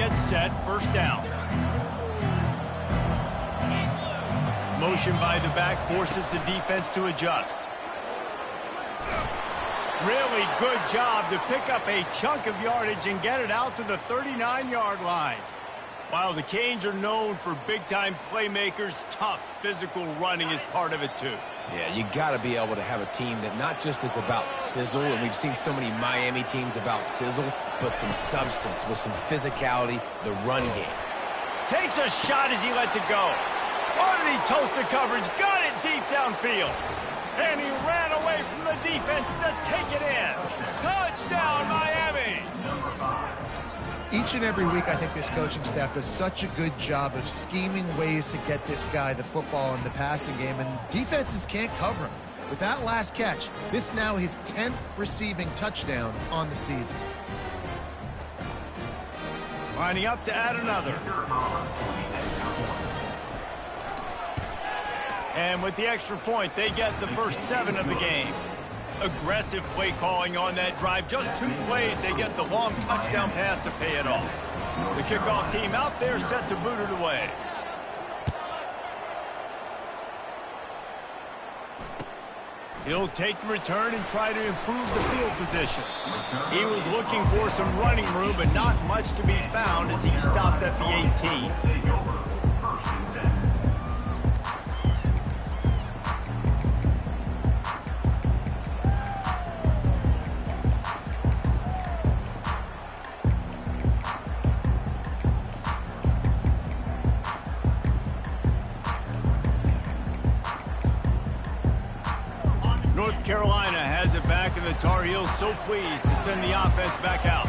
gets set, first down. Motion by the back forces the defense to adjust. Really good job to pick up a chunk of yardage and get it out to the 39-yard line. While the Canes are known for big-time playmakers, tough physical running is part of it too. Yeah, you got to be able to have a team that not just is about sizzle, and we've seen so many Miami teams about sizzle, but some substance with some physicality, the run game. Takes a shot as he lets it go. Oh, did he toast the coverage? Got it deep downfield. And he ran away from the defense to take it in. Touchdown, Miami! Each and every week, I think this coaching staff does such a good job of scheming ways to get this guy the football in the passing game, and defenses can't cover him. With that last catch, this now his 10th receiving touchdown on the season. Lining up to add another. And with the extra point, they get the first 7 of the game. Aggressive play calling on that drive. Just 2 plays, they get the long touchdown pass to pay it off. The kickoff team out there set to boot it away. He'll take the return and try to improve the field position. He was looking for some running room, but not much to be found as he stopped at the 18. North Carolina has it back, and the Tar Heels so pleased to send the offense back out.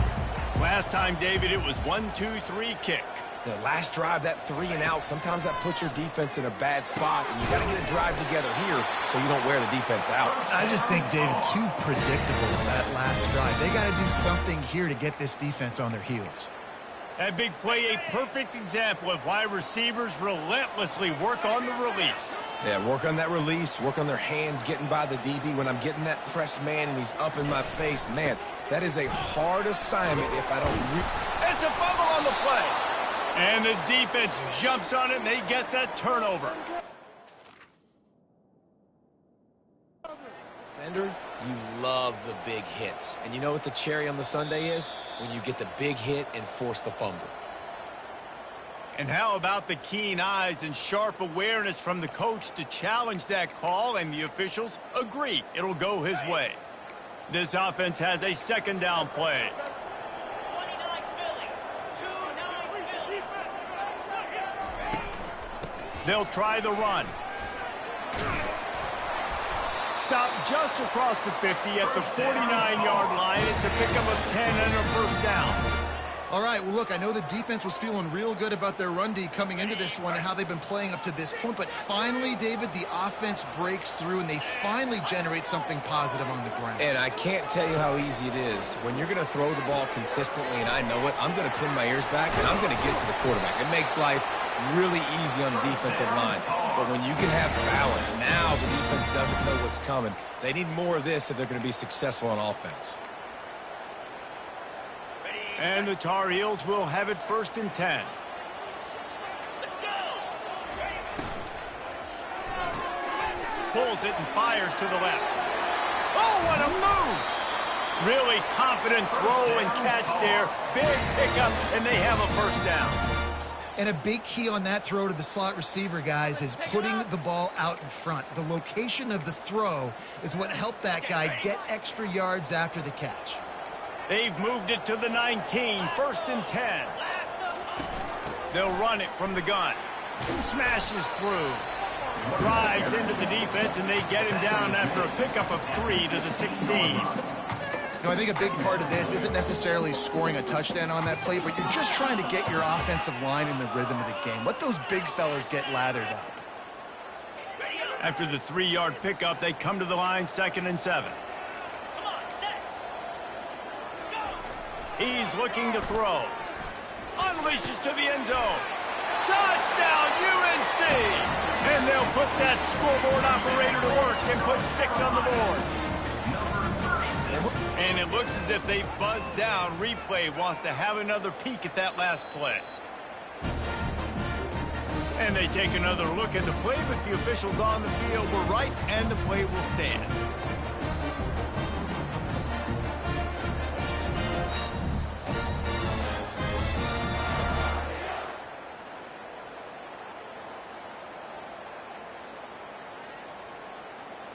Last time, David, it was 1-2-3 kick. The last drive, that 3 and out, sometimes that puts your defense in a bad spot, and you got to get a drive together here so you don't wear the defense out. I just think, David, too predictable in that last drive. They got to do something here to get this defense on their heels. That big play, a perfect example of why receivers relentlessly work on the release. Yeah, work on that release, work on their hands, getting by the DB. When I'm getting that press man and he's up in my face, man, that is a hard assignment if I don't... It's a fumble on the play. And the defense jumps on it, and they get that turnover. Defender, you love the big hits. And you know what the cherry on the sundae is? When you get the big hit and force the fumble. And how about the keen eyes and sharp awareness from the coach to challenge that call, and the officials agree it'll go his way. This offense has a second down play. They'll try the run. Stop just across the 50 at the 49-yard line. It's a pickup of 10 and a first down. All right, well, look, I know the defense was feeling real good about their run D coming into this one and how they've been playing up to this point, but finally, David, the offense breaks through and they finally generate something positive on the ground. And I can't tell you how easy it is. When you're going to throw the ball consistently, and I know it, I'm going to pin my ears back and I'm going to get to the quarterback. It makes life really easy on the defensive line. But when you can have balance, now the defense doesn't know what's coming. They need more of this if they're going to be successful on offense. And the Tar Heels will have it first and 10. Let's go. Pulls it and fires to the left. Oh, what a move! Really confident throw and catch there. Big pickup, and they have a first down. And a big key on that throw to the slot receiver, guys, is putting the ball out in front. The location of the throw is what helped that guy get extra yards after the catch. They've moved it to the 19, first and 10. They'll run it from the gun. Smashes through. Drives into the defense, and they get him down after a pickup of 3 to the 16. No, I think a big part of this isn't necessarily scoring a touchdown on that play, but you're just trying to get your offensive line in the rhythm of the game. Let those big fellas get lathered up. After the 3-yard pickup, they come to the line, 2nd and 7. He's looking to throw. Unleashes to the end zone. Touchdown, UNC! And they'll put that scoreboard operator to work and put 6 on the board. And it looks as if they buzzed down. Replay wants to have another peek at that last play. And they take another look at the play, but the officials on the field were right, and the play will stand.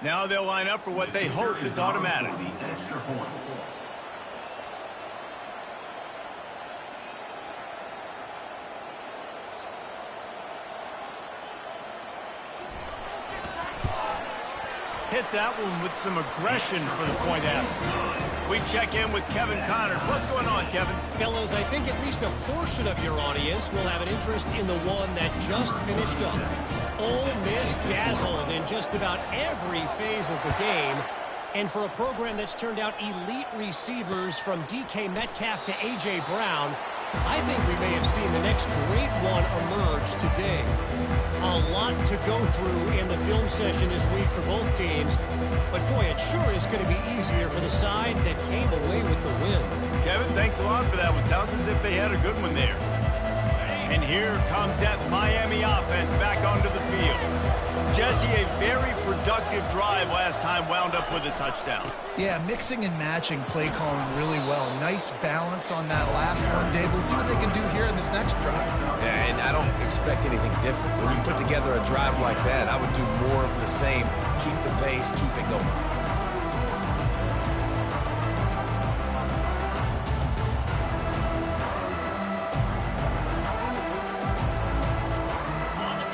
Now they'll line up for what they hope is automatic. Hit that one with some aggression for the point after. We check in with Kevin Connors. What's going on, Kevin? Fellas, I think at least a portion of your audience will have an interest in the one that just finished up. Ole Miss dazzled in just about every phase of the game. And for a program that's turned out elite receivers from DK Metcalf to A.J. Brown, I think we may have seen the next great one emerge today. A lot to go through in the film session this week for both teams. But boy, it sure is going to be easier for the side that came away with the win. Kevin, thanks a lot for that one. Sounds as if they had a good one there. And here comes that Miami offense back onto the field. Jesse, a very productive drive last time wound up with a touchdown. Yeah, mixing and matching play calling really well. Nice balance on that last one, Dave. Let's see what they can do here in this next drive. Yeah, and I don't expect anything different. When you put together a drive like that, I would do more of the same. Keep the pace, keep it going.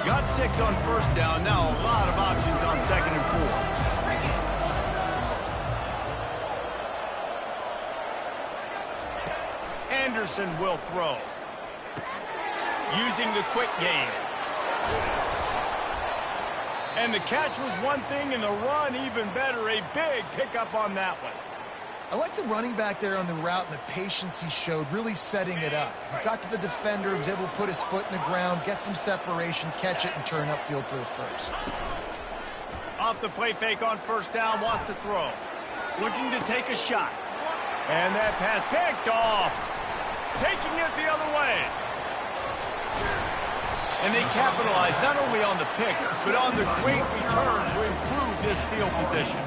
Got 6 on first down. Now a lot of options on 2nd and 4. Anderson will throw. Using the quick game. And the catch was one thing, and the run even better. A big pickup on that one. I like the running back there on the route and the patience he showed, really setting it up. He got to the defender, was able to put his foot in the ground, get some separation, catch it, and turn upfield for the first. Off the play fake on first down, wants to throw. Looking to take a shot. And that pass picked off. Taking it the other way. And they capitalize not only on the pick, but on the great return to improve this field position.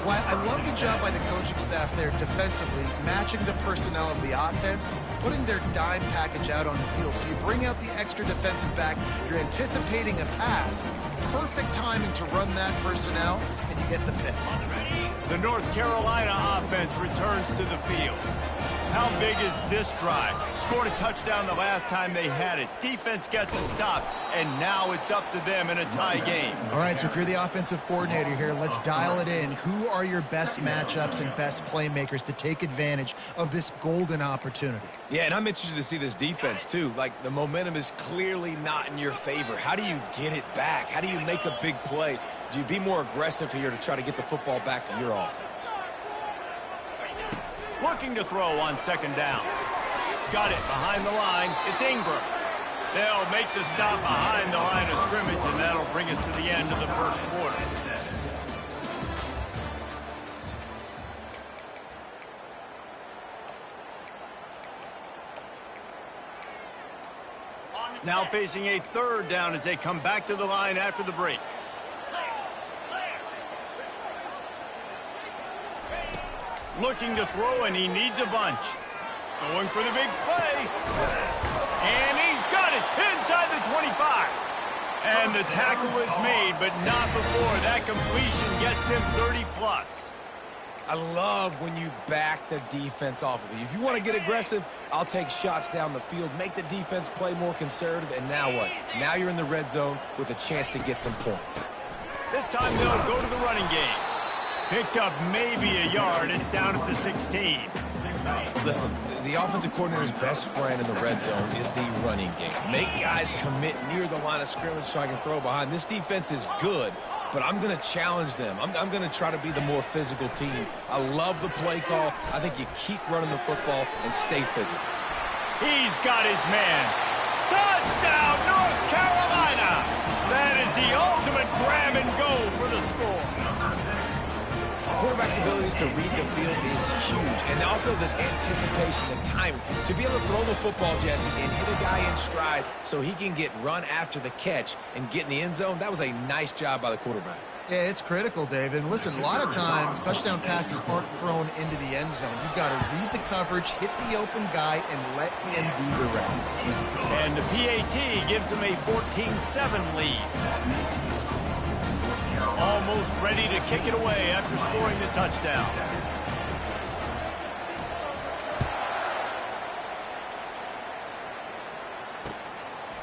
Well, I love the job by the coaching staff there defensively, matching the personnel of the offense, putting their dime package out on the field. So you bring out the extra defensive back, you're anticipating a pass, perfect timing to run that personnel, and you get the pick. The North Carolina offense returns to the field. How big is this drive? Scored a touchdown the last time they had it. Defense gets a stop, and now it's up to them in a tie game. All right, so if you're the offensive coordinator here, let's dial it in. Who are your best matchups and best playmakers to take advantage of this golden opportunity? Yeah, and I'm interested to see this defense, too. Like, the momentum is clearly not in your favor. How do you get it back? How do you make a big play? Do you be more aggressive here to try to get the football back to your offense? Looking to throw on 2nd down. Got it behind the line. It's Ingram. They'll make the stop behind the line of scrimmage, and that'll bring us to the end of the first quarter. Now facing a 3rd down as they come back to the line after the break. Looking to throw, and he needs a bunch. Going for the big play. And he's got it inside the 25. And the tackle is made, but not before. That completion gets them 30+. I love when you back the defense off of you. If you want to get aggressive, I'll take shots down the field, make the defense play more conservative, and now what? Now you're in the red zone with a chance to get some points. This time they'll go to the running game. Picked up maybe a yard. It's down at the 16. Listen, the offensive coordinator's best friend in the red zone is the running game. Make guys commit near the line of scrimmage so I can throw behind. This defense is good, but I'm going to challenge them. I'm going to try to be the more physical team. I love the play call. I think you keep running the football and stay physical. He's got his man. Touchdown, North Carolina! That is the ultimate grab and go for the score. quarterback's abilities to read the field is huge. And also the anticipation, the timing. To be able to throw the football, Jesse, and hit a guy in stride so he can get run after the catch and get in the end zone, that was a nice job by the quarterback. Yeah, it's critical, David. And listen, a lot of times, touchdown passes aren't thrown into the end zone. You've got to read the coverage, hit the open guy, and let him do the rest. And the PAT gives them a 14-7 lead. Almost ready to kick it away after scoring the touchdown.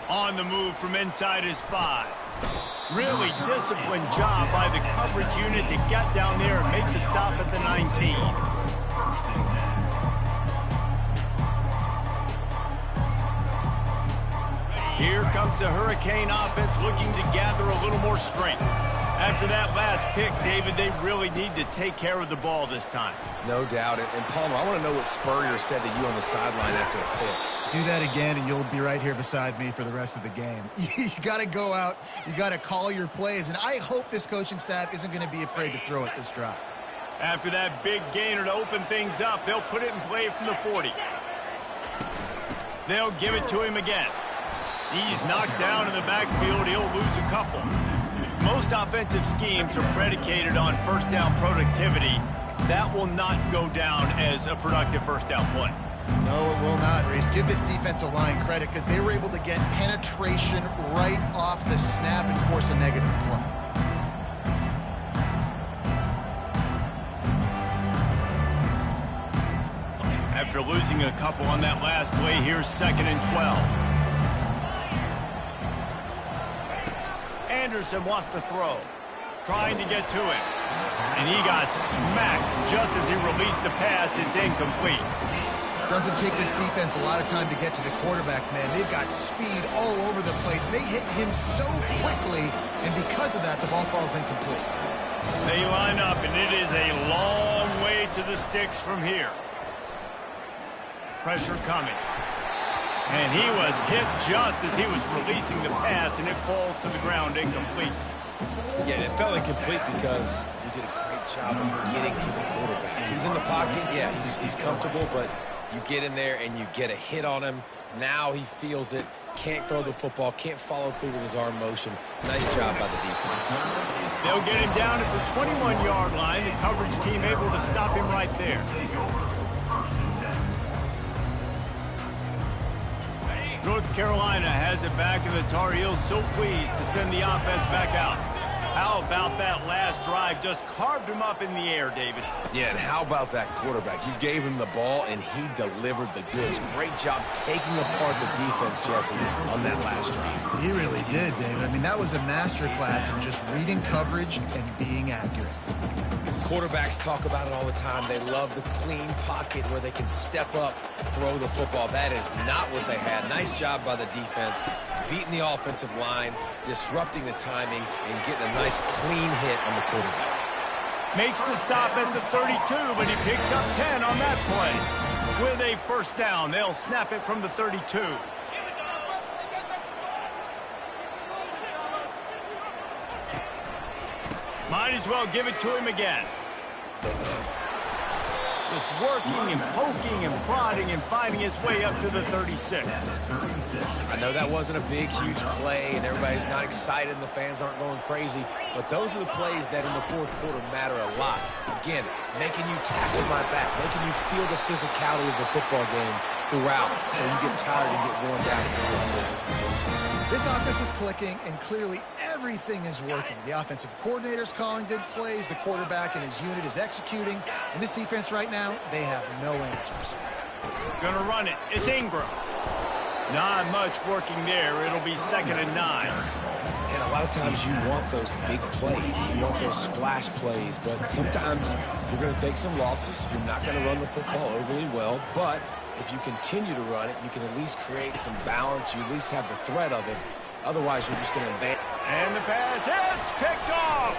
On the move from inside his 5. Really disciplined job by the coverage unit to get down there and make the stop at the 19. Here comes the Hurricane offense looking to gather a little more strength. After that last pick, David, they really need to take care of the ball this time. No doubt. And Palmer, I want to know what Spurrier said to you on the sideline after a pick. Do that again, and you'll be right here beside me for the rest of the game. You got to go out. You got to call your plays, and I hope this coaching staff isn't going to be afraid to throw it this drive. After that big gainer to open things up, they'll put it in play from the 40. They'll give it to him again. He's knocked down in the backfield. He'll lose a couple. Most offensive schemes are predicated on first down productivity. That will not go down as a productive first down play. No, it will not, Reese. Give this defensive line credit because they were able to get penetration right off the snap and force a negative play. After losing a couple on that last play, here's 2nd and 12. Anderson wants to throw, trying to get to him. And he got smacked just as he released the pass. It's incomplete. Doesn't take this defense a lot of time to get to the quarterback, man. They've got speed all over the place. They hit him so quickly, and because of that, the ball falls incomplete. They line up, and it is a long way to the sticks from here. Pressure coming. And he was hit just as he was releasing the pass, and it falls to the ground incomplete. Yeah, it fell incomplete because he did a great job of getting to the quarterback. He's in the pocket. Yeah, he's comfortable, but you get in there and you get a hit on him. Now he feels it. Can't throw the football. Can't follow through with his arm motion. Nice job by the defense. They'll get him down at the 21-yard line. The coverage team able to stop him right there. North Carolina has it back, and the Tar Heels so pleased to send the offense back out. How about that last drive? Just carved him up in the air, David. Yeah, and how about that quarterback? You gave him the ball, and he delivered the goods. Great job taking apart the defense, Jesse, on that last drive. He really did, David. I mean, that was a masterclass in just reading coverage and being accurate. Quarterbacks talk about it all the time. They love the clean pocket where they can step up, throw the football. That is not what they had. Nice job by the defense, beating the offensive line, disrupting the timing, and getting a nice clean hit on the quarterback. Makes the stop at the 32, but he picks up 10 on that play. With a first down, they'll snap it from the 32. Might as well give it to him again. Just working and poking and prodding and finding his way up to the 36. I know that wasn't a big, huge play, and everybody's not excited, and the fans aren't going crazy, but those are the plays that in the fourth quarter matter a lot. Again, making you tackle my back, making you feel the physicality of the football game throughout, so you get tired and get worn down in the fourth quarter. This offense is clicking, and clearly everything is working. The offensive coordinator's calling good plays, the quarterback and his unit is executing, and this defense right now, they have no answers. Gonna run it. It's Ingram. Not much working there. It'll be 2nd and 9. And a lot of times you want those big plays. You want those splash plays, but sometimes you're going to take some losses. You're not going to run the football overly well, but if you continue to run it, you can at least create some balance. You at least have the threat of it. Otherwise, you're just going to abandon. And the pass hits, picked off.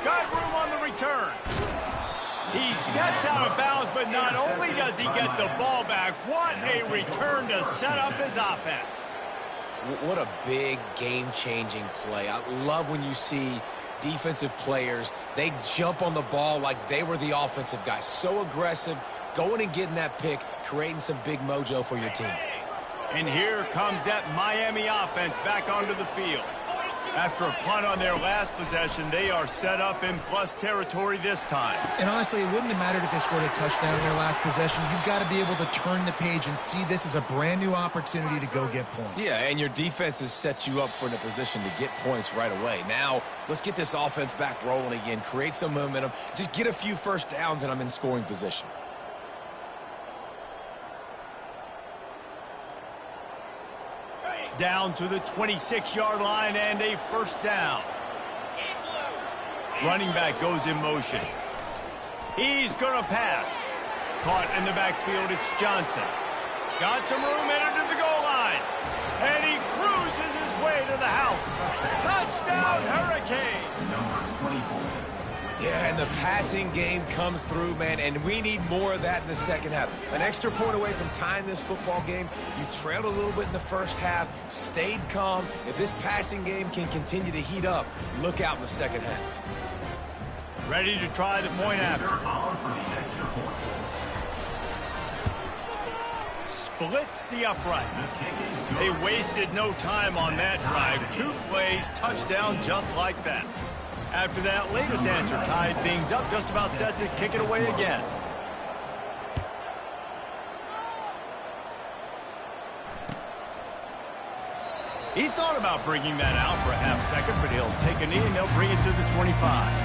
Got room on the return. He steps out of bounds, but not only does he get the ball back, what a return to set up his offense. What a big game-changing play. I love when you see defensive players, they jump on the ball like they were the offensive guys. So aggressive, going and getting that pick, creating some big mojo for your team. And here comes that Miami offense back onto the field. After a punt on their last possession, they are set up in plus territory this time. And honestly, it wouldn't have mattered if they scored a touchdown in their last possession. You've got to be able to turn the page and see this as a brand new opportunity to go get points. Yeah, and your defense has set you up for in a position to get points right away. Now, let's get this offense back rolling again, create some momentum, just get a few first downs, and I'm in scoring position. Down to the 26-yard line and a first down. Running back goes in motion. He's going to pass. Caught in the backfield, it's Johnson. Got some room, entered to the goal line. And he cruises his way to the house. Touchdown, Hurricane. Yeah, and the passing game comes through, man, and we need more of that in the second half. An extra point away from tying this football game. You trailed a little bit in the first half, stayed calm. If this passing game can continue to heat up, look out in the second half. Ready to try the point after. Splits the uprights. They wasted no time on that drive. 2 plays, touchdown just like that. After that latest answer tied things up, just about set to kick it away again. He thought about bringing that out for a half second, but he'll take a knee and they'll bring it to the 25.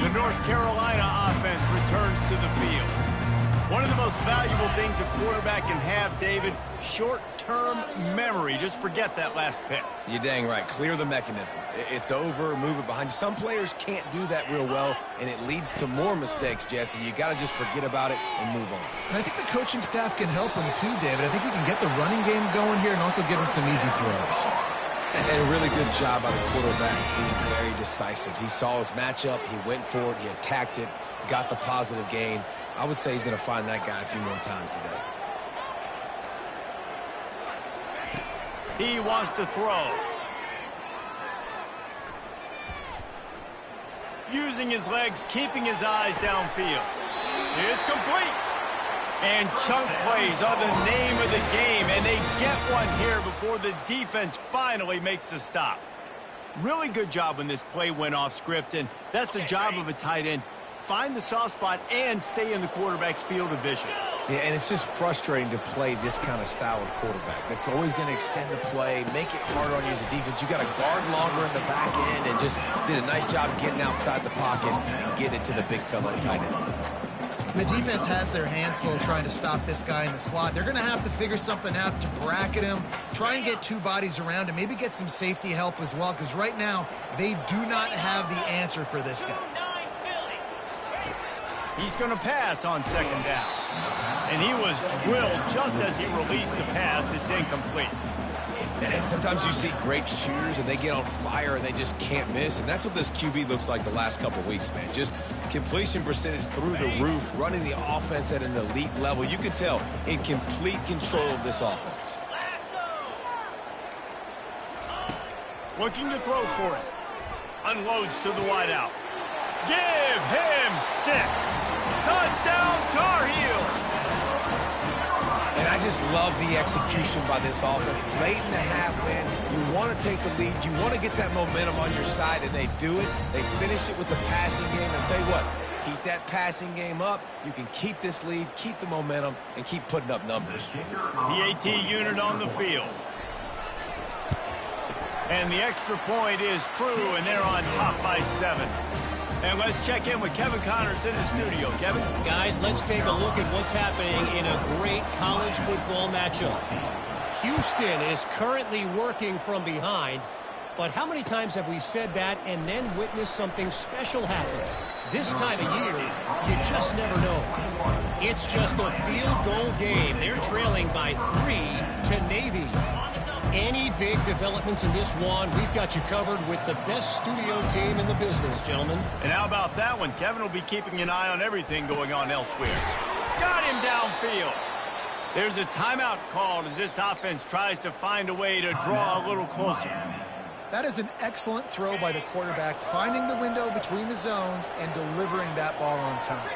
The North Carolina offense returns to the field. One of the most valuable things a quarterback can have, David, short-term memory. Just forget that last pick. You're dang right. Clear the mechanism. It's over, move it behind you. Some players can't do that real well, and it leads to more mistakes, Jesse. You got to just forget about it and move on. And I think the coaching staff can help him too, David. I think you can get the running game going here and also give him some easy throws. And a really good job by the quarterback being very decisive. He saw his matchup, he went for it, he attacked it, got the positive gain. I would say he's going to find that guy a few more times today. He wants to throw. Using his legs, keeping his eyes downfield. It's complete. And chunk plays are the name of the game, and they get one here before the defense finally makes a stop. Really good job when this play went off script, and that's the job of a tight end. Find the soft spot and stay in the quarterback's field of vision. Yeah, and it's just frustrating to play this kind of style of quarterback. That's always going to extend the play, make it harder on you as a defense. You got to guard longer in the back end and just did a nice job getting outside the pocket and getting it to the big fella at tight end. The defense has their hands full trying to stop this guy in the slot. They're going to have to figure something out to bracket him, try and get 2 bodies around him, maybe get some safety help as well, because right now they do not have the answer for this guy. He's going to pass on second down. And he was drilled just as he released the pass. It's incomplete. And sometimes you see great shooters and they get on fire and they just can't miss. And that's what this QB looks like the last couple weeks, man. Just completion percentage through the roof, running the offense at an elite level. You can tell in complete control of this offense. Looking to throw for it. Unloads to the wideout. Give him 6. Touchdown, Tar Heels. And I just love the execution by this offense. Late in the half, man, you want to take the lead. You want to get that momentum on your side, and they do it. They finish it with the passing game. And I'll tell you what, keep that passing game up. You can keep this lead, keep the momentum, and keep putting up numbers. PAT unit on the field. And the extra point is true, and they're on top by 7. And let's check in with Kevin Connors in the studio. Kevin? Guys, let's take a look at what's happening in a great college football matchup. Houston is currently working from behind, but how many times have we said that and then witnessed something special happen? This time of year, you just never know. It's just a field goal game. They're trailing by 3 to Navy. Any big developments in this one, we've got you covered with the best studio team in the business, gentlemen. And how about that one? Kevin will be keeping an eye on everything going on elsewhere. Got him downfield. There's a timeout called as this offense tries to find a way to draw a little closer. That is an excellent throw by the quarterback, finding the window between the zones and delivering that ball on time.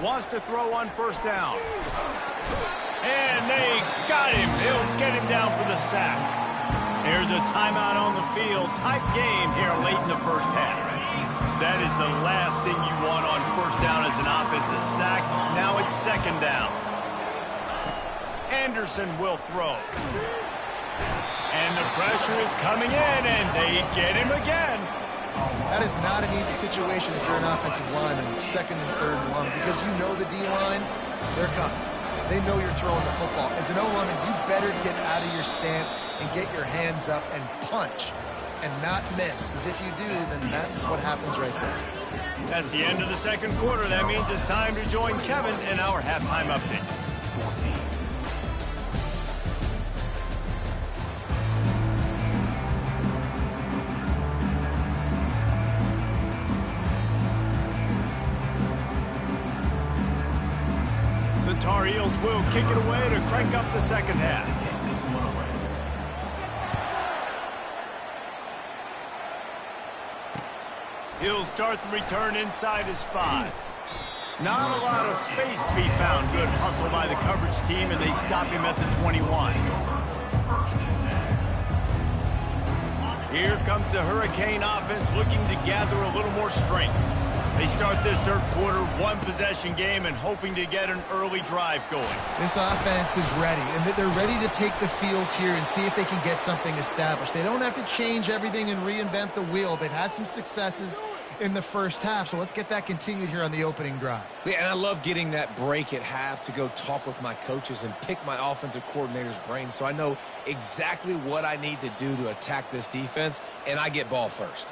Wants to throw on first down. And they got him. They'll get him down for the sack. There's a timeout on the field. Tight game here late in the first half. That is the last thing you want on first down as an offensive sack. Now it's second down. Anderson will throw. And the pressure is coming in, and they get him again. That is not an easy situation if you're an offensive lineman, second and third and long, because you know the D-line, they're coming. They know you're throwing the football. As an O-lineman, you better get out of your stance and get your hands up and punch and not miss, because if you do, then that's what happens right there. That's the end of the second quarter. That means it's time to join Kevin in our halftime update. The Tar Heels will kick it away to crank up the second half. He'll start the return inside his 5. Not a lot of space to be found. Good hustle by the coverage team, and they stop him at the 21. Here comes the Hurricane offense looking to gather a little more strength. They start this third quarter one-possession game and hoping to get an early drive going. This offense is ready, and they're ready to take the field here and see if they can get something established. They don't have to change everything and reinvent the wheel. They've had some successes in the first half, so let's get that continued here on the opening drive. Yeah, and I love getting that break at half to go talk with my coaches and pick my offensive coordinator's brain so I know exactly what I need to do to attack this defense, and I get ball first.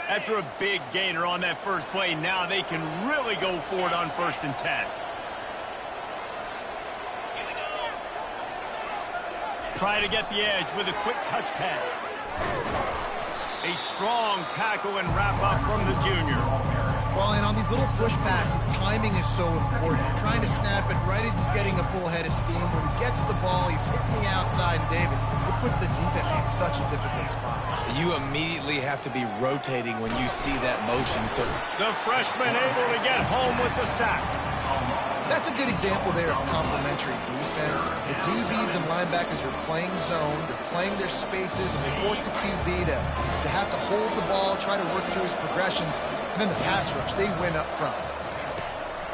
After a big gainer on that first play, now they can really go for it on 1st and 10. Try to get the edge with a quick touch pass. A strong tackle and wrap up from the junior. Well, and on these little push passes, timing is so important. You're trying to snap it right as he's getting a full head of steam. When he gets the ball, he's hitting the outside, and David, it puts the defense in such a difficult spot. You immediately have to be rotating when you see that motion. So the freshman able to get home with the sack. That's a good example there of complementary defense. The DBs and linebackers are playing zone, they're playing their spaces, and they force the QB to have to hold the ball, try to work through his progressions, and then the pass rush, they win up front.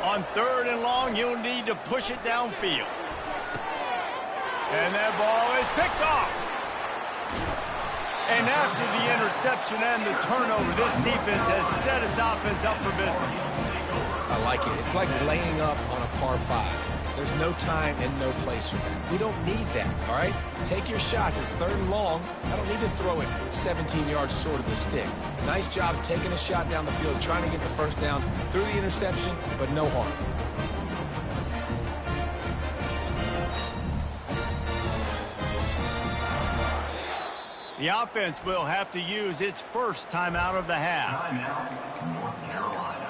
On 3rd and long, you'll need to push it downfield. And that ball is picked off. And after the interception and the turnover, this defense has set its offense up for business. I like it. It's like laying up on a par 5. There's no time and no place for that. We don't need that, all right? Take your shots. It's 3rd and long. I don't need to throw it 17 yards short of the stick. Nice job taking a shot down the field, trying to get the first down through the interception, but no harm. The offense will have to use its first timeout of the half. Timeout, North Carolina.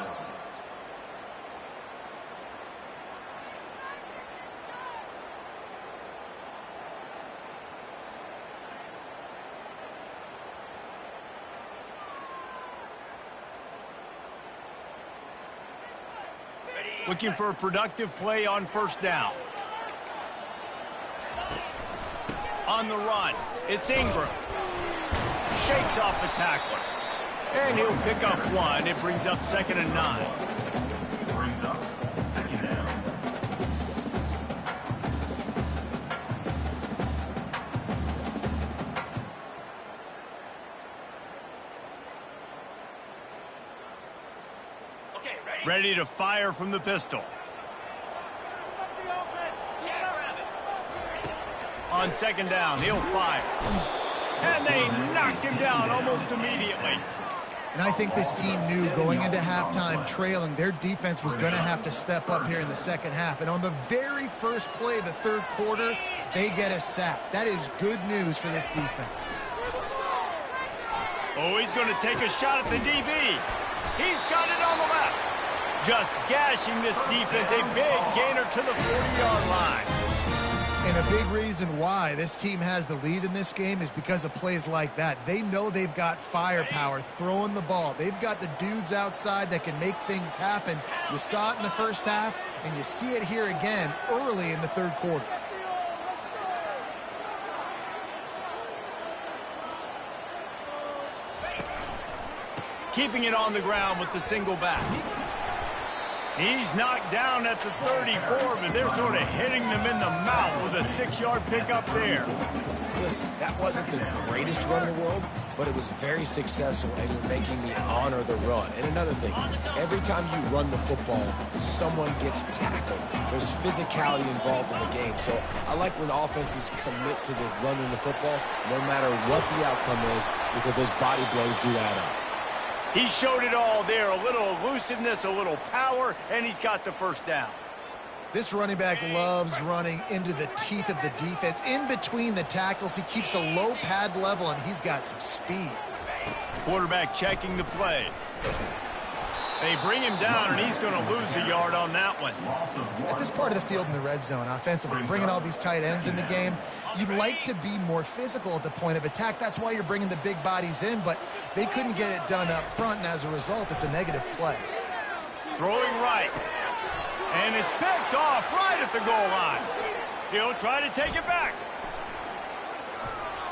Looking for a productive play on 1st down. On the run, it's Ingram. Shakes off the tackler. And he'll pick up 1. It brings up 2nd and 9. Brings up 2nd down. Okay, ready? Ready to fire from the pistol. On 2nd down, he'll fire. And they knocked him down almost immediately. And I think this team knew going into halftime trailing, their defense was going to have to step up here in the second half. And on the very first play of the third quarter, they get a sack. That is good news for this defense. Oh, he's going to take a shot at the DB. He's got it on the left. Just gashing this defense, a big gainer to the 40-yard line. And a big reason why this team has the lead in this game is because of plays like that. They know they've got firepower throwing the ball. They've got the dudes outside that can make things happen. You saw it in the first half, and you see it here again early in the third quarter. Keeping it on the ground with the single back. He's knocked down at the 34, but they're sort of hitting them in the mouth with a 6-yard pickup there. Listen, that wasn't the greatest run in the world, but it was very successful, and you're making me honor the run. And another thing, every time you run the football, someone gets tackled. There's physicality involved in the game. So I like when offenses commit to the running the football, no matter what the outcome is, because those body blows do add up. He showed it all there, a little elusiveness, a little power, and he's got the first down. This running back loves running into the teeth of the defense. In between the tackles, he keeps a low pad level, and he's got some speed. Quarterback checking the play. They bring him down, and he's going to lose a yard on that one. At this part of the field in the red zone, offensively, bringing all these tight ends in the game, you'd like to be more physical at the point of attack. That's why you're bringing the big bodies in, but they couldn't get it done up front, and as a result, it's a negative play. Throwing right. And it's picked off right at the goal line. He'll try to take it back.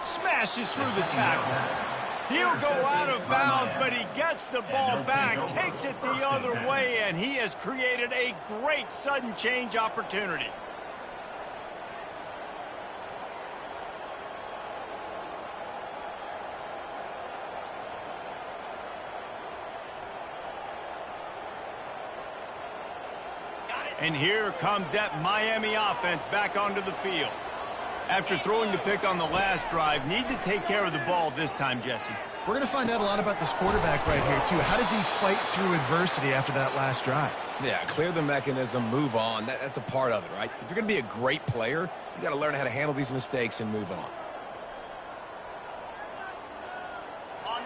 Smashes through the tackle. He'll go out of bounds, but he gets the ball back, takes it the other way, and he has created a great sudden change opportunity. And here comes that Miami offense back onto the field. After throwing the pick on the last drive, need to take care of the ball this time, Jesse. We're going to find out a lot about this quarterback right here, too. How does he fight through adversity after that last drive? Yeah, clear the mechanism, move on. That's a part of it, right? If you're going to be a great player, you got to learn how to handle these mistakes and move on.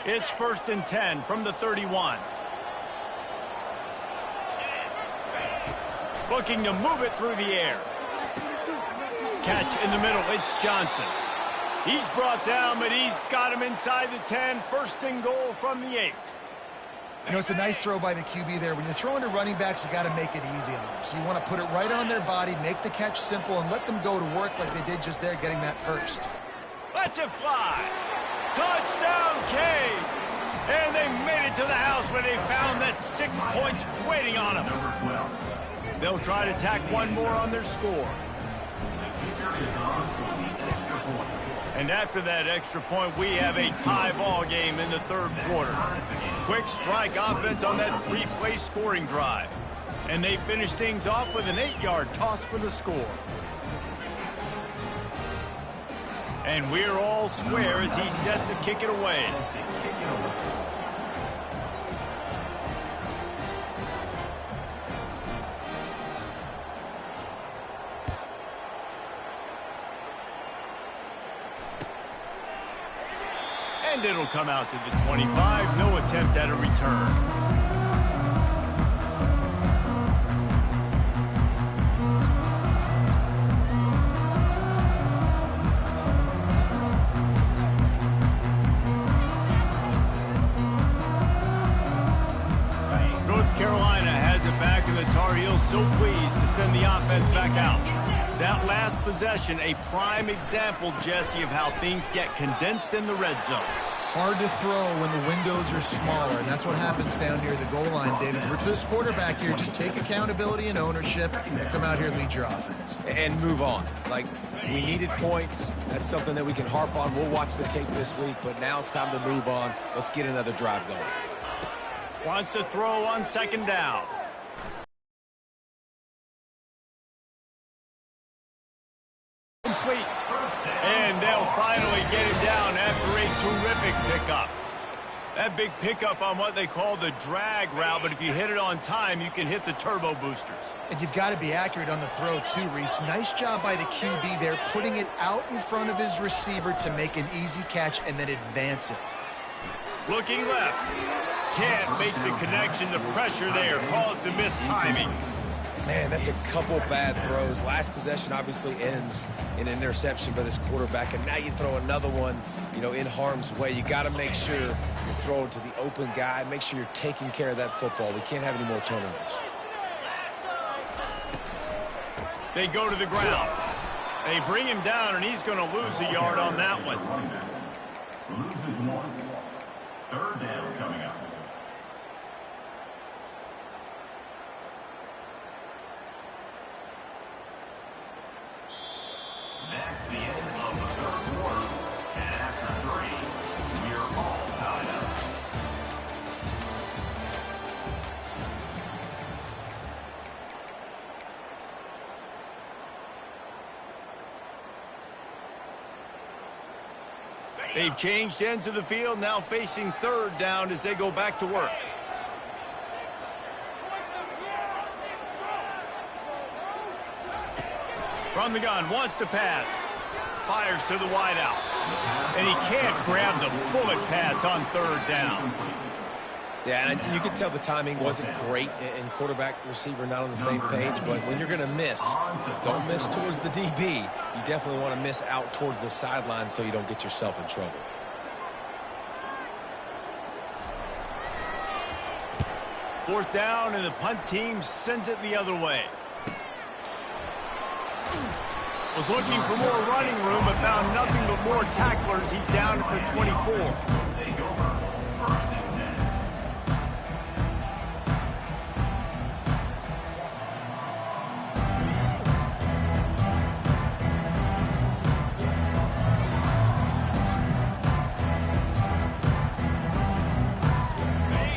It's 1st and 10 from the 31. Looking to move it through the air. Catch in the middle, it's Johnson. He's brought down, but he's got him inside the 10. 1st and goal from the 8. You know, it's a nice throw by the QB there. When you're throwing to running backs, you got to make it easy on them. So you want to put it right on their body, make the catch simple, and let them go to work like they did just there, getting that first. Let's it fly. Touchdown, Cade. And they made it to the house where they found that 6 points waiting on them. They'll try to tack one more on their score. And after that extra point, we have a tie ball game in the 3rd quarter. Quick strike offense on that 3-play scoring drive. And they finish things off with an 8-yard toss for the score. And we're all square as he's set to kick it away. And it'll come out to the 25. No attempt at a return. North Carolina has it back, and the Tar Heels so pleased to send the offense back out. That last possession, a prime example, Jesse, of how things get condensed in the red zone. Hard to throw when the windows are smaller, and that's what happens down near the goal line, David. For this quarterback here, just take accountability and ownership and come out here and lead your offense. And move on. Like, we needed points. That's something that we can harp on. We'll watch the tape this week, but now it's time to move on. Let's get another drive going. Wants to throw on 2nd down. Complete. And they'll finally get him down after a terrific pickup. That big pickup on what they call the drag route, but if you hit it on time, you can hit the turbo boosters. And you've got to be accurate on the throw, too, Reese. Nice job by the QB there, putting it out in front of his receiver to make an easy catch and then advance it. Looking left. Can't make the connection. The pressure there caused the missed timing. Man, that's a couple bad throws. Last possession obviously ends in an interception by this quarterback, and now you throw another one, in harm's way. You got to make sure you're throwing to the open guy. Make sure you're taking care of that football. We can't have any more turnovers. They go to the ground. They bring him down, and he's going to lose a yard on that one. Loses one. Third down coming up. That's the end of the third quarter. And after 3, we are all tied up. They've changed ends of the field, now facing third down as they go back to work. From the gun, wants to pass. Fires to the wideout. And he can't grab the bullet pass on third down. Yeah, and you could tell the timing wasn't great, and quarterback, receiver not on the same page, but when you're going to miss, don't miss towards the DB. You definitely want to miss out towards the sideline so you don't get yourself in trouble. Fourth down, and the punt team sends it the other way. Was looking for more running room, but found nothing but more tacklers. He's down for 24. Take over. First and 10.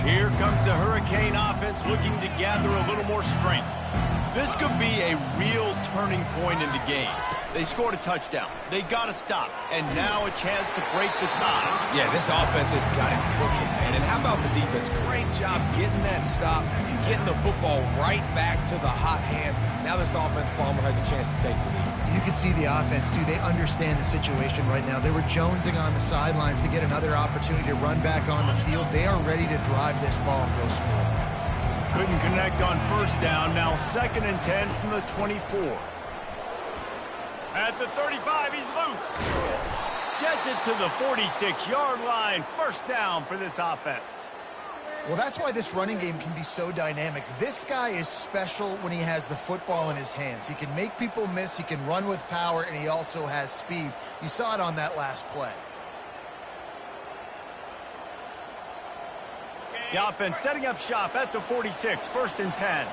Here comes the Hurricane offense looking to gather a little more strength. This could be a real turning point in the game. They scored a touchdown. They got to stop. And now a chance to break the tie. Yeah, this offense has got it cooking, man. And how about the defense? Great job getting that stop, getting the football right back to the hot hand. Now this offense, Palmer, has a chance to take the lead. You can see the offense, too. They understand the situation right now. They were jonesing on the sidelines to get another opportunity to run back on the field. They are ready to drive this ball and go score. Couldn't connect on first down. Now 2nd and 10 from the 24. At the 35, he's loose. Gets it to the 46-yard line. First down for this offense. Well, that's why this running game can be so dynamic. This guy is special when he has the football in his hands. He can make people miss, he can run with power, and he also has speed. You saw it on that last play. The offense setting up shop at the 46, 1st and 10.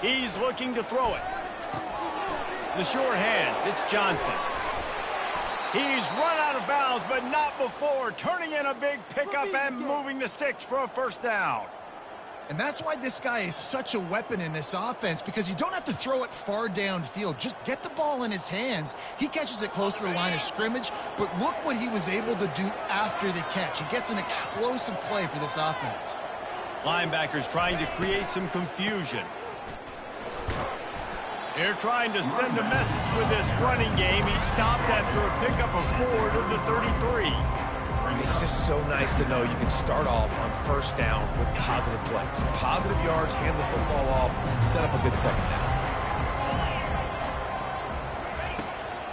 He's looking to throw it. The sure hands, it's Johnson. He's run out of bounds, but not before turning in a big pickup and moving the sticks for a first down. And that's why this guy is such a weapon in this offense, because you don't have to throw it far downfield. Just get the ball in his hands. He catches it close to the line of scrimmage, but look what he was able to do after the catch. He gets an explosive play for this offense. Linebackers trying to create some confusion. They're trying to send a message with this running game. He stopped after a pickup of 4 to the 33. It's just so nice to know you can start off on first down with positive plays. Positive yards, hand the football off, set up a good second down.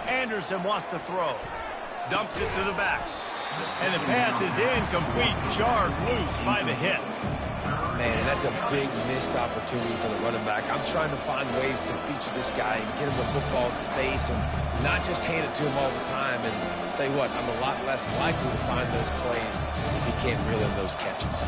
Anderson wants to throw. Dumps it to the back. And the pass is incomplete, jarred loose by the hit. Man, that's a big missed opportunity for the running back. I'm trying to find ways to feature this guy and get him the football in space and not just hand it to him all the time. And tell you what, I'm a lot less likely to find those plays if he can't reel in those catches.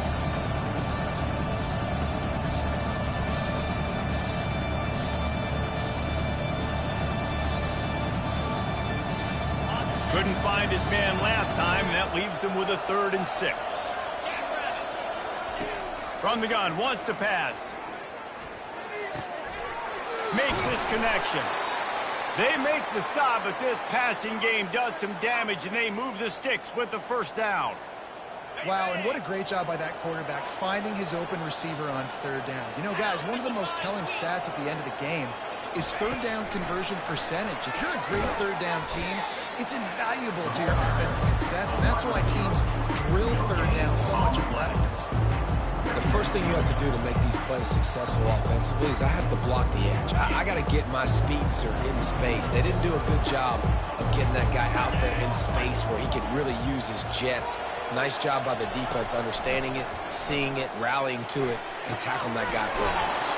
Couldn't find his man last time, and that leaves him with a 3rd and 6. From the gun, wants to pass. Makes his connection. They make the stop, but this passing game does some damage, and they move the sticks with the first down. Wow, and what a great job by that quarterback, finding his open receiver on 3rd down. You know, guys, one of the most telling stats at the end of the game is 3rd down conversion percentage. If you're a great 3rd down team, it's invaluable to your offensive success, and that's why teams drill third down so much in practice. The first thing you have to do to make these plays successful offensively is I have to block the edge. I got to get my speedster in space. They didn't do a good job of getting that guy out there in space where he could really use his jets. Nice job by the defense understanding it, seeing it, rallying to it, and tackling that guy for a loss.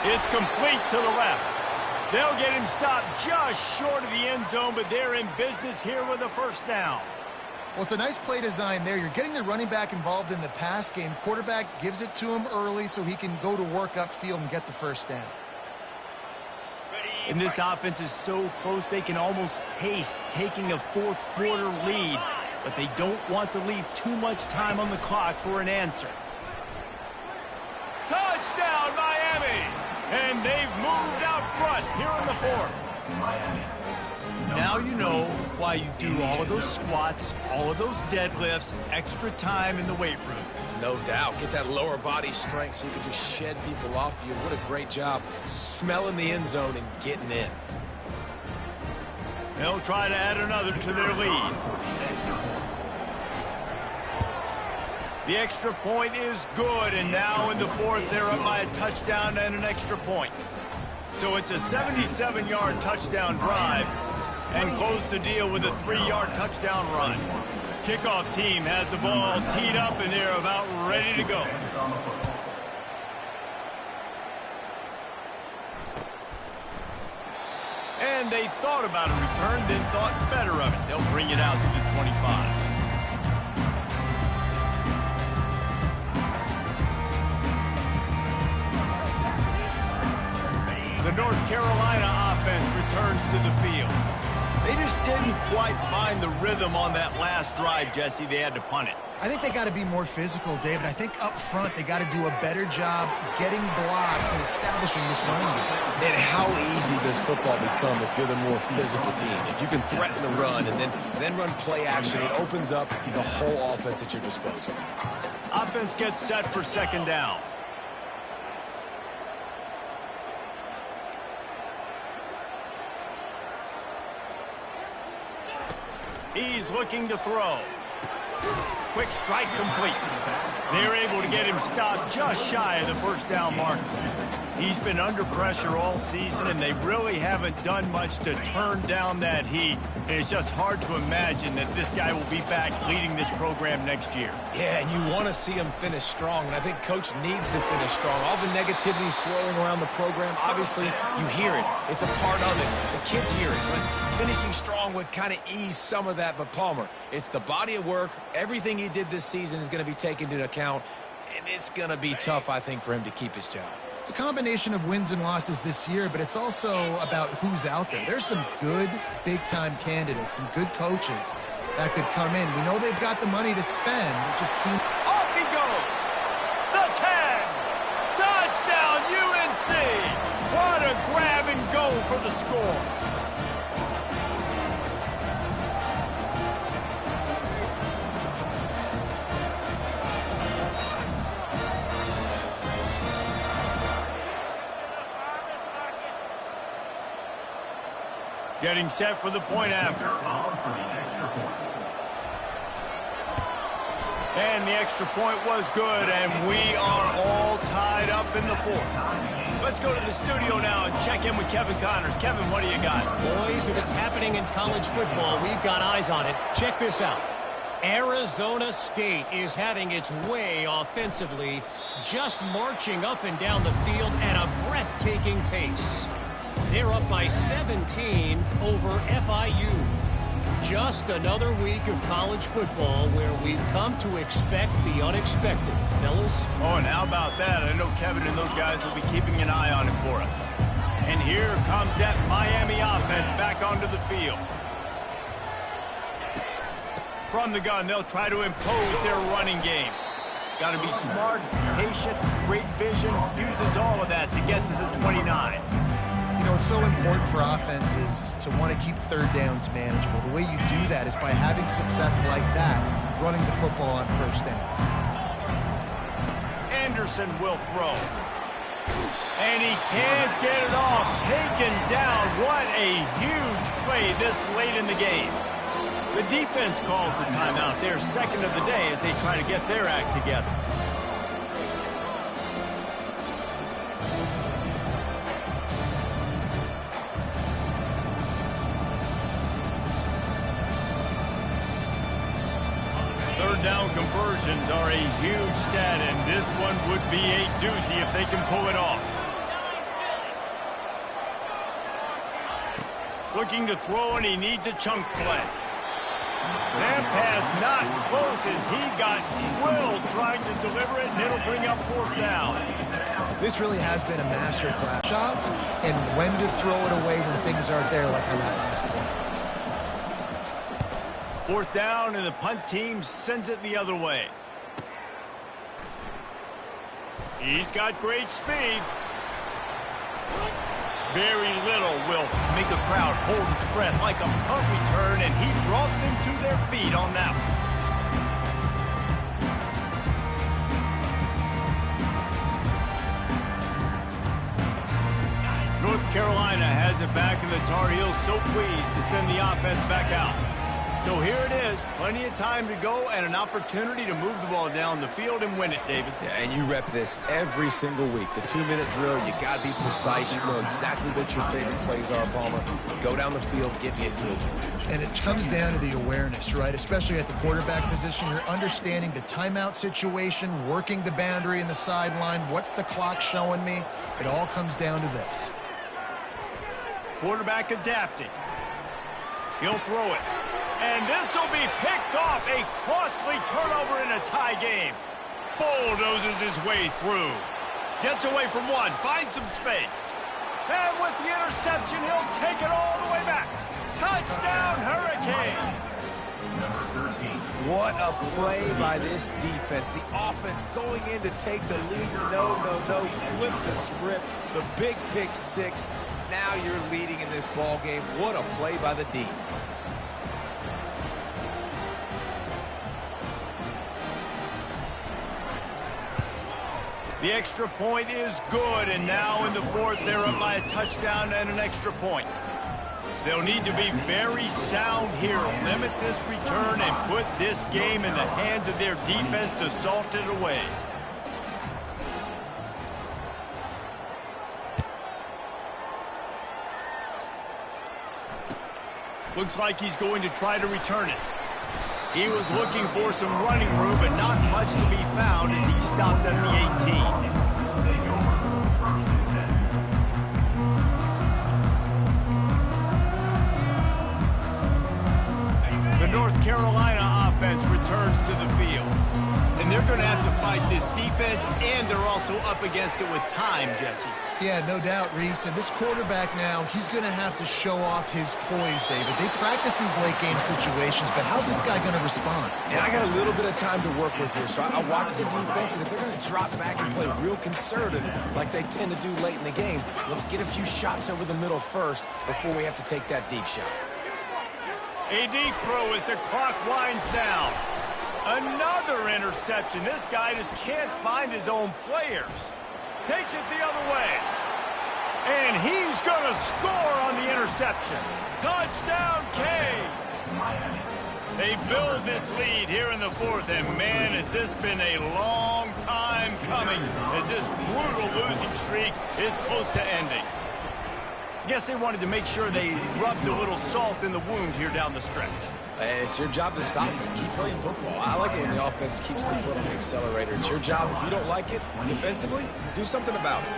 It's complete to the left. They'll get him stopped just short of the end zone, but they're in business here with a first down. Well, it's a nice play design there. You're getting the running back involved in the pass game. Quarterback gives it to him early so he can go to work upfield and get the first down. And this offense is so close they can almost taste taking a fourth quarter lead, but they don't want to leave too much time on the clock for an answer. Touchdown, Miami! And they've moved out front here in the fourth. Now you know why you do all of those squats, all of those deadlifts, extra time in the weight room. No doubt. Get that lower body strength so you can just shed people off you. What a great job smelling the end zone and getting in. They'll try to add another to their lead. The extra point is good, and now in the fourth, they're up by a touchdown and an extra point. So it's a 77-yard touchdown drive, and close the deal with a 3-yard touchdown run. Kickoff team has the ball teed up, and they're about ready to go. And they thought about a return, then thought better of it. They'll bring it out to the 25. The North Carolina offense returns to the field. They just didn't quite find the rhythm on that last drive, Jesse. They had to punt it. I think they got to be more physical, David. I think up front they got to do a better job getting blocks and establishing this running game. And how easy does football become if you're the more physical team? If you can threaten the run and then run play action, it opens up the whole offense at your disposal. Offense gets set for second down. He's looking to throw. Quick strike complete. They're able to get him stopped just shy of the first down marker. He's been under pressure all season, and they really haven't done much to turn down that heat. And it's just hard to imagine that this guy will be back leading this program next year. Yeah, and you want to see him finish strong, and I think Coach needs to finish strong. All the negativity swirling around the program, obviously, you hear it. It's a part of it. The kids hear it, but finishing strong would kind of ease some of that. But Palmer, it's the body of work. Everything he did this season is going to be taken into account, and it's going to be tough, I think, for him to keep his job. It's a combination of wins and losses this year, but it's also about who's out there. There's some good big-time candidates, some good coaches that could come in. We know they've got the money to spend. It just seems... Off he goes! The 10! Touchdown, UNC! What a grab and go for the score! Getting set for the point after. And the extra point was good, and we are all tied up in the fourth. Let's go to the studio now and check in with Kevin Connors. Kevin, what do you got? Boys, if it's happening in college football, we've got eyes on it. Check this out. Arizona State is having its way offensively, just marching up and down the field at a breathtaking pace. They're up by 17 over FIU. Just another week of college football where we've come to expect the unexpected. Fellas? Oh, and how about that? I know Kevin and those guys will be keeping an eye on it for us. And here comes that Miami offense back onto the field. From the gun, they'll try to impose their running game. Got to be smart, patient, great vision, uses all of that to get to the 29. You know, it's so important for offenses to want to keep third downs manageable. The way you do that is by having success like that, running the football on first down. Anderson will throw. And he can't get it off. Taken down. What a huge play this late in the game. The defense calls the timeout, their second of the day, as they try to get their act together. Third down conversions are a huge stat, and this one would be a doozy if they can pull it off. Looking to throw, and he needs a chunk play. That pass not close as he got drilled trying to deliver it, and it'll bring up fourth down. This really has been a masterclass. Shots and when to throw it away when things aren't there, like on that last point. Fourth down, and the punt team sends it the other way. He's got great speed. Very little will make a crowd hold its breath like a punt return, and he brought them to their feet on that one. North Carolina has it back, and the Tar Heels so pleased to send the offense back out. So here it is, plenty of time to go and an opportunity to move the ball down the field and win it, David. Yeah, and you rep this every single week. The 2-minute drill, you got to be precise. You know exactly what your favorite plays are, Palmer. Go down the field, get me a field goal. And it comes down to the awareness, right? Especially at the quarterback position. You're understanding the timeout situation, working the boundary and the sideline. What's the clock showing me? It all comes down to this. Quarterback adapting. He'll throw it. And this will be picked off. A costly turnover in a tie game. Bulldozes his way through. Gets away from one. Finds some space. And with the interception, he'll take it all the way back. Touchdown, Hurricanes. What a play by this defense. The offense going in to take the lead. No. Flip the script. The big pick six. Now you're leading in this ball game. What a play by the D. The extra point is good, and now in the fourth, they're up by a touchdown and an extra point. They'll need to be very sound here, limit this return, and put this game in the hands of their defense to salt it away. Looks like he's going to try to return it. He was looking for some running room, but not much to be found as he stopped at the 18. The North Carolina offense returns to the field. And they're going to have to fight this defense, and they're also up against it with time, Jesse. Yeah, no doubt, Reese. And this quarterback now, he's going to have to show off his poise, David. They practice these late-game situations, but how's this guy going to respond? And I got a little bit of time to work with here, so I watch the defense, and if they're going to drop back and play real conservative like they tend to do late in the game, let's get a few shots over the middle first before we have to take that deep shot. A deep throw as the clock winds down. Another interception. This guy just can't find his own players. Takes it the other way. And he's going to score on the interception. Touchdown, Canes. They build this lead here in the fourth, and man, has this been a long time coming as this brutal losing streak is close to ending. Guess they wanted to make sure they rubbed a little salt in the wound here down the stretch. It's your job to stop it. Keep playing football. I like it when the offense keeps the foot on the accelerator. It's your job. If you don't like it defensively, do something about it.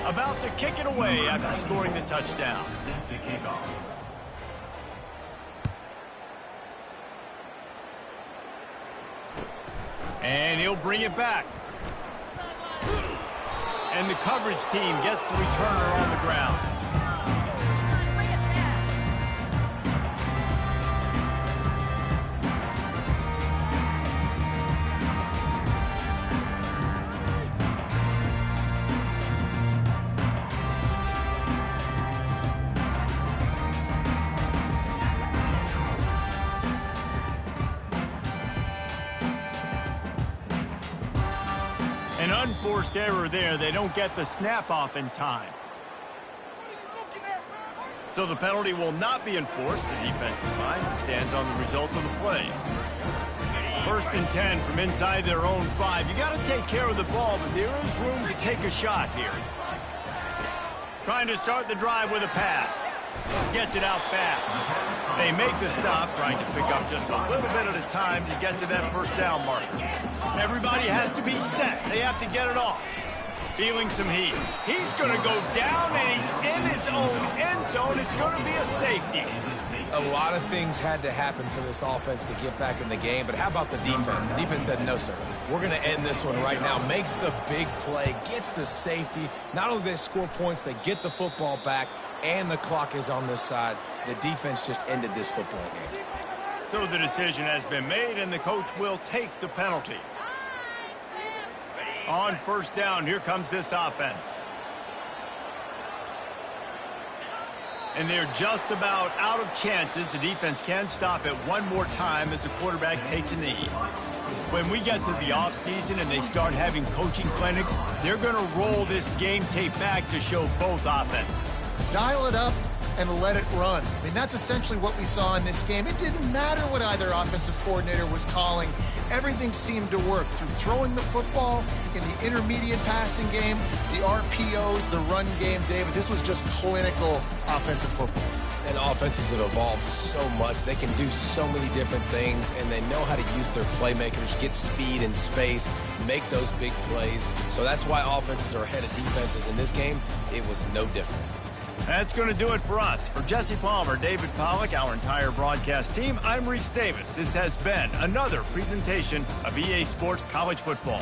About to kick it away after scoring the touchdown. And he'll bring it back. And the coverage team gets the returner on the ground. An forced error there. They don't get the snap off in time. So the penalty will not be enforced. The defense defines and stands on the result of the play. 1st and 10 from inside their own 5. You got to take care of the ball, but there is room to take a shot here. Trying to start the drive with a pass. Gets it out fast. They make the stop, trying to pick up just a little bit at a time to get to that first down marker. Everybody has to be set. They have to get it off. Feeling some heat. He's going to go down, and he's in his own end zone. It's going to be a safety. A lot of things had to happen for this offense to get back in the game, but how about the defense? The defense said, no, sir. We're going to end this one right now. Makes the big play, gets the safety. Not only do they score points, they get the football back, and the clock is on this side. The defense just ended this football game. So the decision has been made, and the coach will take the penalty. On 1st down, here comes this offense. And they're just about out of chances. The defense can stop it one more time as the quarterback takes a knee. When we get to the offseason and they start having coaching clinics, they're going to roll this game tape back to show both offenses. Dial it up and let it run. I mean, that's essentially what we saw in this game. It didn't matter what either offensive coordinator was calling. Everything seemed to work through throwing the football in the intermediate passing game, the RPOs, the run game. David, this was just clinical offensive football. And offenses have evolved so much. They can do so many different things, and they know how to use their playmakers, get speed and space, make those big plays. So that's why offenses are ahead of defenses. In this game, it was no different. That's going to do it for us. For Jesse Palmer, David Pollack, our entire broadcast team, I'm Reese Davis. This has been another presentation of EA Sports College Football.